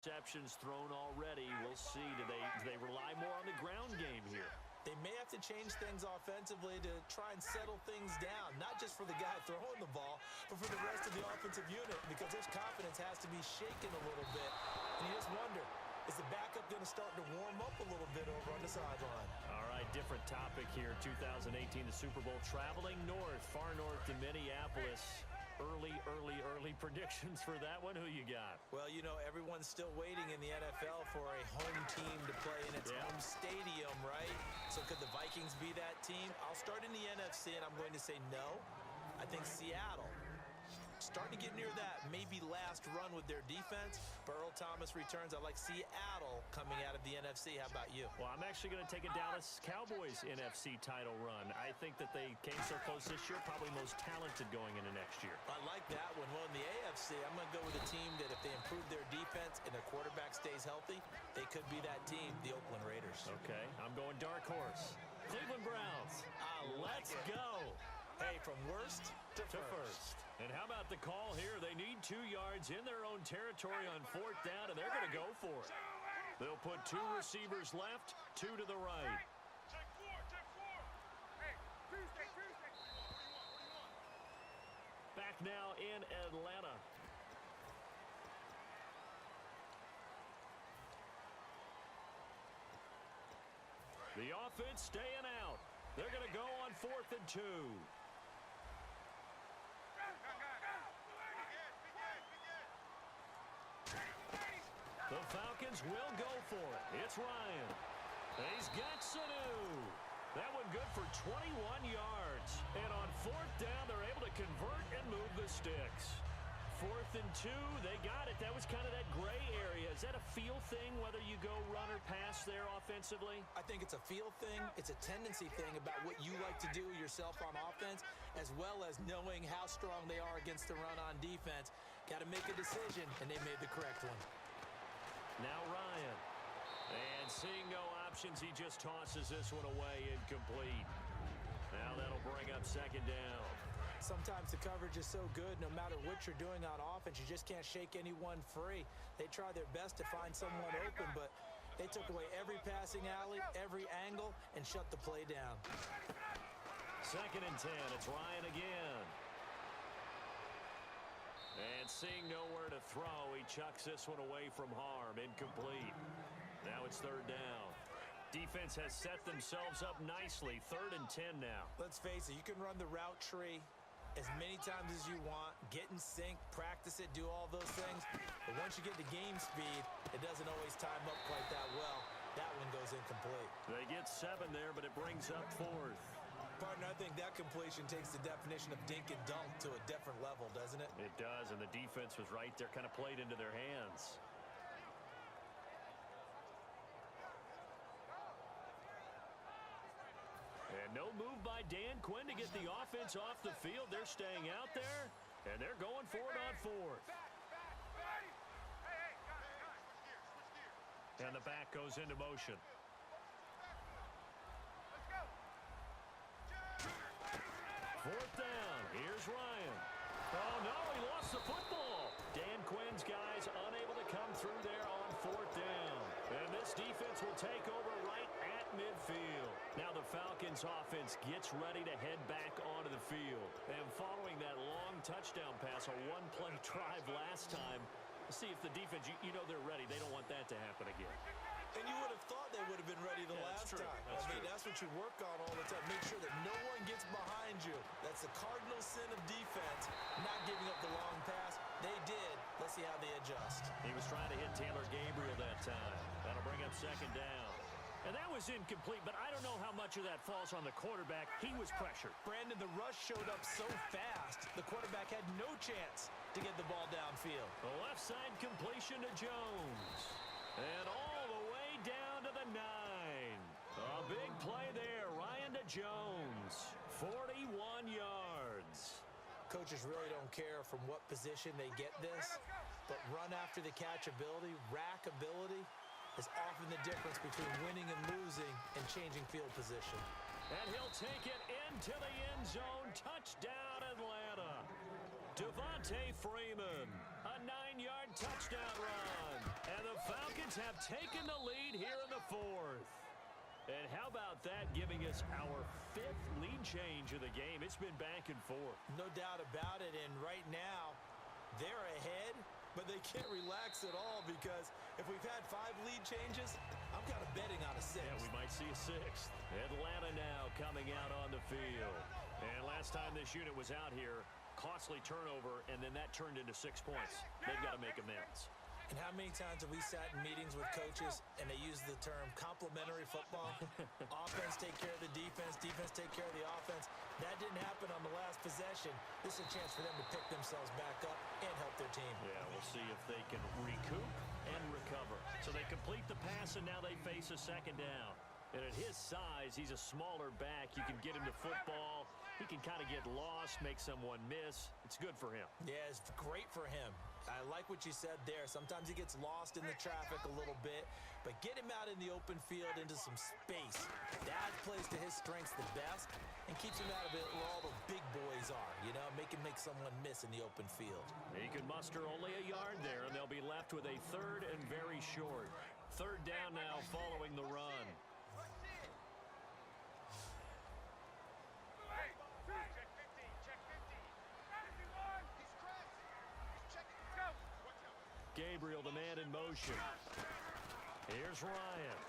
Interceptions thrown already. We'll see. Do they rely more on the ground game here? They may have to change things offensively to try and settle things down, not just for the guy throwing the ball, but for the rest of the offensive unit, because his confidence has to be shaken a little bit. And you just wonder, is the backup going to start to warm up a little bit over on the sideline? All right, different topic here. 2018, the Super Bowl, traveling north, far north to Minneapolis. Early predictions for that one. Who you got? Well, you know, everyone's still waiting in the NFL for a home team to play in its home stadium, right? So could the Vikings be that team? I'll start in the NFC, and I'm going to say no. I think Seattle. Starting to get near that maybe last run with their defense. But Earl Thomas returns. I like Seattle coming out of the NFC. How about you? Well, I'm actually going to take a Dallas Cowboys NFC title run. I think that they came so close this year, probably most talented going into next year. I like that one. Well, in the AFC, I'm going to go with a team that if they improve their defense and their quarterback stays healthy, they could be that team, the Oakland Raiders. Okay, I'm going dark horse. Cleveland Browns. Let's go. Hey, from worst to first. And how about the call here? They need 2 yards in their own territory on 4th down, and they're going to go for it. They'll put 2 receivers left, 2 to the right. Check four. Hey, Tuesday. Back now in Atlanta. The offense staying out. They're going to go on 4th and 2. The Falcons will go for it. It's Ryan. He's got Sanu. That one good for 21 yards. And on 4th down, they're able to convert and move the sticks. 4th and 2, they got it. That was kind of that gray area. Is that a feel thing, whether you go run or pass there offensively? I think it's a feel thing. It's a tendency thing about what you like to do yourself on offense, as well as knowing how strong they are against the run on defense. Got to make a decision, and they made the correct one. Now Ryan. And seeing no options, he just tosses this one away incomplete. Now that'll bring up 2nd down. Sometimes the coverage is so good, no matter what you're doing on offense, you just can't shake anyone free. They try their best to find someone open, but they took away every passing alley, every angle, and shut the play down. 2nd and 10. It's Ryan again. And seeing nowhere to throw, he chucks this one away from harm. Incomplete. Now it's 3rd down. Defense has set themselves up nicely. 3rd and 10 now. Let's face it, you can run the route tree as many times as you want, get in sync, practice it, do all those things. But once you get to game speed, it doesn't always time up quite that well. That one goes incomplete. They get 7 there, but it brings up 4th. Partner, I think that completion takes the definition of dink and dunk to a different level, doesn't it? It does, and the defense was right there, kind of played into their hands. And no move by Dan Quinn to get the offense off the field. They're staying out there, and they're going for it on 4th. And the back goes into motion. Fourth down. Here's Ryan. Oh, no, he lost the football. Dan Quinn's guys unable to come through there on 4th down. And this defense will take over right at midfield. Now the Falcons offense gets ready to head back onto the field. And following that long touchdown pass, a one-play drive last time, see if the defense, you know they're ready. They don't want that to happen again. And you would have thought they would have been ready the last time. That's what you work on all the time. Make sure that no one gets behind you. That's the cardinal sin of defense, not giving up the long pass. They did. Let's see how they adjust. He was trying to hit Taylor Gabriel that time. That'll bring up 2nd down. And that was incomplete, but I don't know how much of that falls on the quarterback. He was pressured. Brandon, the rush showed up so fast, the quarterback had no chance to get the ball downfield. The left side completion to Jones. And all the way down to the 9. A big play there. Ryan to Jones. 41 yards. Coaches really don't care from what position they get this, but run after the catch ability, rack ability, is often the difference between winning and losing and changing field position. And he'll take it into the end zone. Touchdown, Atlanta. Devontae Freeman. A 9-yard touchdown run. And the Falcons have taken the lead here in the fourth. And how about that giving us our 5th lead change of the game? It's been back and forth. No doubt about it. And right now, they're ahead, but they can't relax at all because if we've had 5 lead changes, I'm kind of betting on a 6th. Yeah, we might see a 6th. Atlanta now coming out on the field. And last time this unit was out here, costly turnover, and then that turned into 6 points. They've got to make amends. And how many times have we sat in meetings with coaches and they use the term complementary football? Offense take care of the defense, defense take care of the offense. That didn't happen on the last possession. This is a chance for them to pick themselves back up and help their team. Yeah, we'll see if they can recoup and recover. So they complete the pass, and now they face a 2nd down. And at his size, he's a smaller back. You can get him to football. He can kind of get lost, make someone miss. It's good for him. Yeah, it's great for him. I like what you said there. Sometimes he gets lost in the traffic a little bit, but get him out in the open field into some space. That plays to his strengths the best and keeps him out of it where all the big boys are, you know, make someone miss in the open field. He can muster only a yard there, and they'll be left with a 3rd and very short. 3rd down now following the run. Gabriel, the man in motion. Here's Ryan.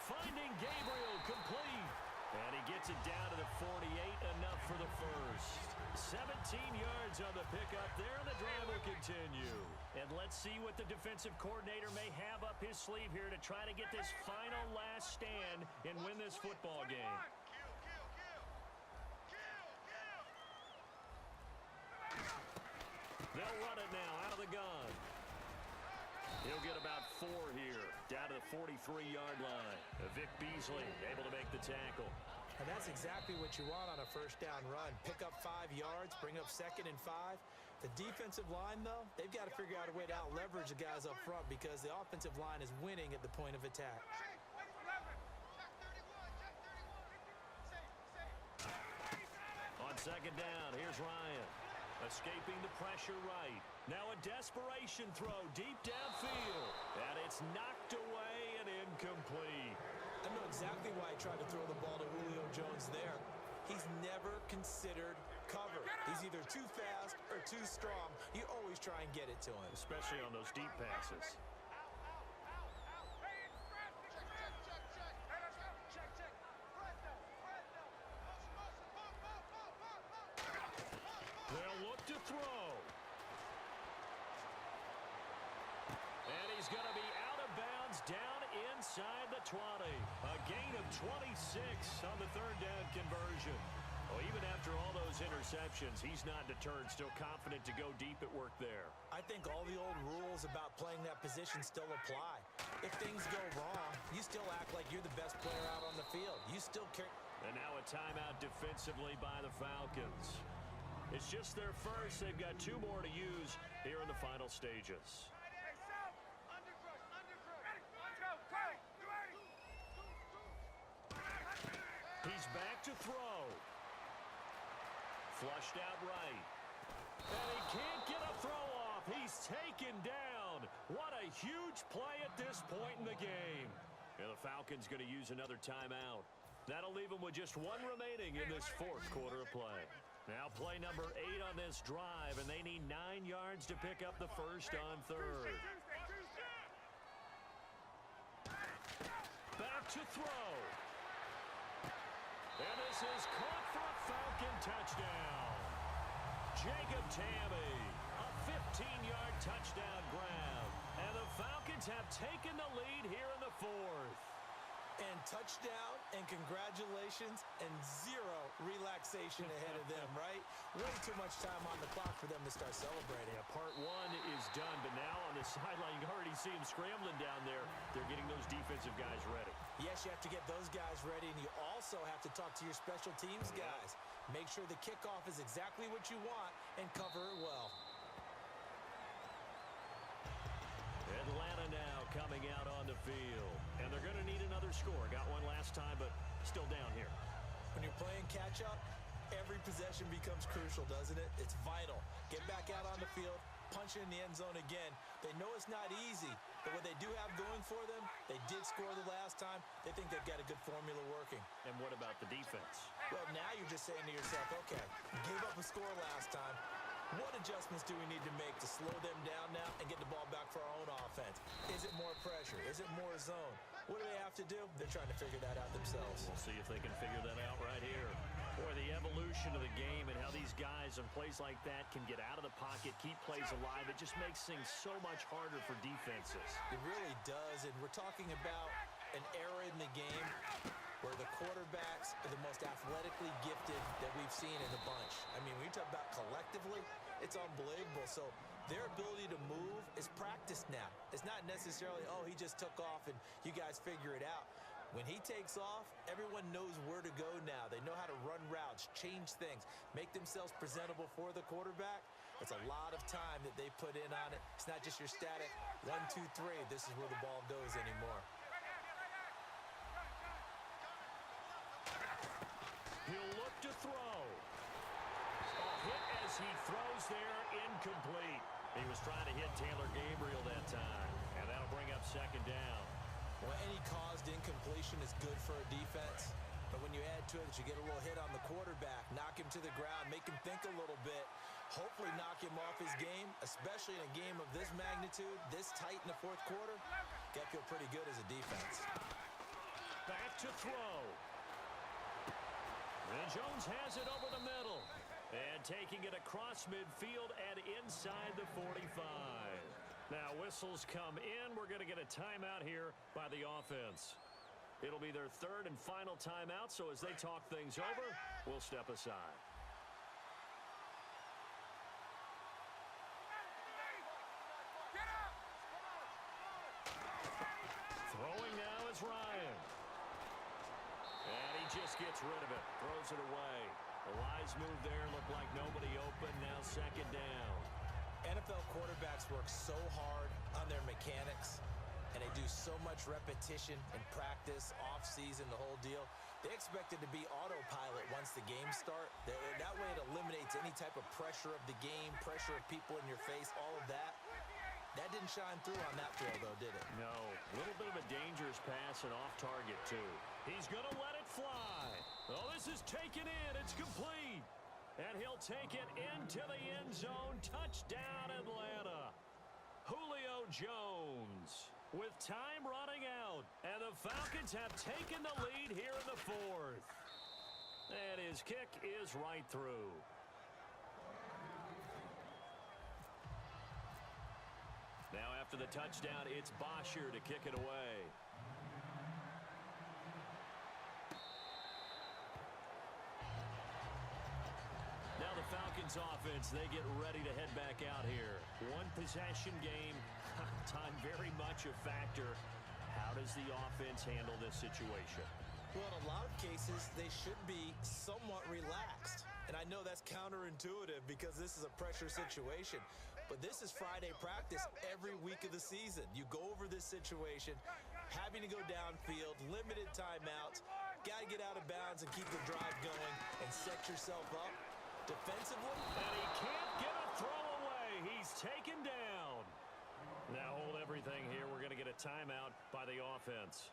Finding Gabriel, complete. And he gets it down to the 48, enough for the first. 17 yards on the pickup there, and the drive will continue. And let's see what the defensive coordinator may have up his sleeve here to try to get this final last stand and win this football game. They'll run it now out of the gun. He'll get about 4 here, down to the 43-yard line. Vic Beasley able to make the tackle. And that's exactly what you want on a 1st down run. Pick up 5 yards, bring up 2nd and 5. The defensive line, though, they've got to figure out a way to out-leverage the guys up front because the offensive line is winning at the point of attack. On 2nd down, here's Ryan. Escaping the pressure right. Now a desperation throw deep downfield. And it's knocked away and incomplete. I know exactly why he tried to throw the ball to Julio Jones there. He's never considered cover. He's either too fast or too strong. You always try and get it to him. Especially on those deep passes. They'll look to throw. And he's going to be out of bounds down inside the 20. A gain of 26 on the 3rd down conversion. Well, even after all those interceptions, he's not deterred, still confident to go deep at work there. I think all the old rules about playing that position still apply. If things go wrong, you still act like you're the best player out on the field. You still care. And now a timeout defensively by the Falcons. It's just their first. They've got 2 more to use here in the final stages. He's back to throw. Flushed out right. And he can't get a throw off. He's taken down. What a huge play at this point in the game. And the Falcons going to use another timeout. That'll leave them with just 1 remaining in this 4th quarter of play. Now play number 8 on this drive, and they need 9 yards to pick up the first on 3rd. Back to throw. And this is caught for a Falcon touchdown. Jacob Tamme, a 15-yard touchdown grab. And the Falcons have taken the lead here in the 4th. And touchdown and congratulations and 0 relaxation ahead of them, right? Way too much time on the clock for them to start celebrating. Yeah, part 1 is done, but now on the sideline, you can already see them scrambling down there. They're getting those defensive guys ready. Yes, you have to get those guys ready, and you also have to talk to your special teams guys. Make sure the kickoff is exactly what you want and cover it well. Atlanta now coming out on the field. And they're going to need another score. Got one last time, but still down here. When you're playing catch-up, Every possession becomes crucial, doesn't it? It's vital. Get back out on the field, punch it in the end zone again. They know it's not easy, but what they do have going for them, they did score the last time. They think they've got a good formula working. And what about the defense? Well, now you're just saying to yourself, okay, gave up a score last time. What adjustments do we need to make to slow them down now and get the ball back for our own offense? Is it more pressure? Is it more zone? What do they have to do? They're trying to figure that out themselves. We'll see if they can figure that out right here. Boy, the evolution of the game and how these guys on plays like that can get out of the pocket, keep plays alive, it just makes things so much harder for defenses. It really does, and we're talking about an era in the game where the quarterbacks are the most athletically gifted that we've seen in the bunch. I mean, when you talk about collectively, it's unbelievable. So their ability to move is practiced now. It's not necessarily, oh, he just took off and you guys figure it out. When he takes off, everyone knows where to go now. They know how to run routes, change things, make themselves presentable for the quarterback. It's a lot of time that they put in on it. It's not just your static 1, 2, 3. This is where the ball goes anymore. He'll look to throw. A hit as he throws there, incomplete. He was trying to hit Taylor Gabriel that time, and that'll bring up second down. Well, any caused incompletion is good for a defense, but when you add to it that you get a little hit on the quarterback, knock him to the ground, make him think a little bit, hopefully knock him off his game, especially in a game of this magnitude, this tight in the fourth quarter, got to feel pretty good as a defense. Back to throw. And Jones has it over the middle. And taking it across midfield and inside the 45. Now whistles come in. We're going to get a timeout here by the offense. It'll be their third and final timeout, so as they talk things over, we'll step aside. Throwing now is Ryan. And he just gets rid of it. Throws it away. The wise move there. Looked like nobody open. Now second down. NFL quarterbacks work so hard on their mechanics, and they do so much repetition and practice, off-season, the whole deal. They expect it to be autopilot once the games start. That way it eliminates any type of pressure of the game, pressure of people in your face, all of that. That didn't shine through on that throw, though, did it? No. A little bit of a dangerous pass and off target, too. He's going to let it fly. Oh, this is taken in. It's complete. And he'll take it into the end zone. Touchdown, Atlanta. Julio Jones with time running out. And the Falcons have taken the lead here in the fourth. And his kick is right through. Now after the touchdown, it's Bosher to kick it away. Now the Falcons offense, they get ready to head back out here. One possession game, time very much a factor. How does the offense handle this situation? Well, in a lot of cases, they should be somewhat relaxed. And I know that's counterintuitive because this is a pressure situation. But this is Friday practice every week of the season. You go over this situation, having to go downfield, limited timeouts, got to get out of bounds and keep the drive going and set yourself up defensively. And he can't get a throw away. He's taken down. Now hold everything here. We're going to get a timeout by the offense.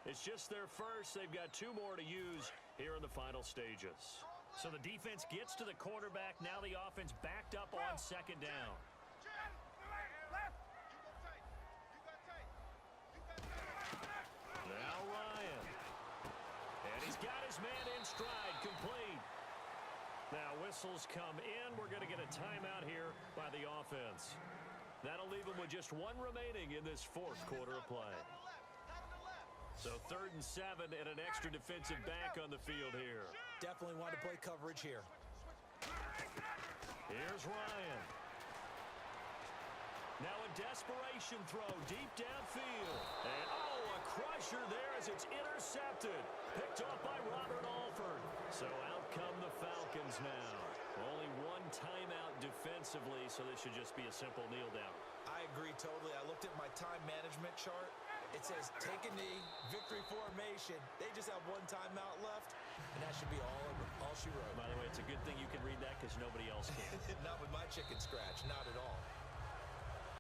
It's just their first. They've got 2 more to use here in the final stages. So the defense gets to the quarterback. Now the offense backed up on second down. Now Ryan. And he's got his man in stride, complete. Now whistles come in. We're going to get a timeout here by the offense. That'll leave them with just 1 remaining in this fourth quarter of play. So 3rd and 7 and an extra defensive back on the field here. Definitely want to play coverage here. Here's Ryan. Now a desperation throw deep downfield. And a crusher there as it's intercepted. Picked off by Robert Alford. So out come the Falcons now. Only 1 timeout defensively, so this should just be a simple kneel down. I agree totally. I looked at my time management chart, It says, take a knee, victory formation. They just have one timeout left, and that should be all she wrote. By the way, it's a good thing you can read that because nobody else can. Not with my chicken scratch, not at all.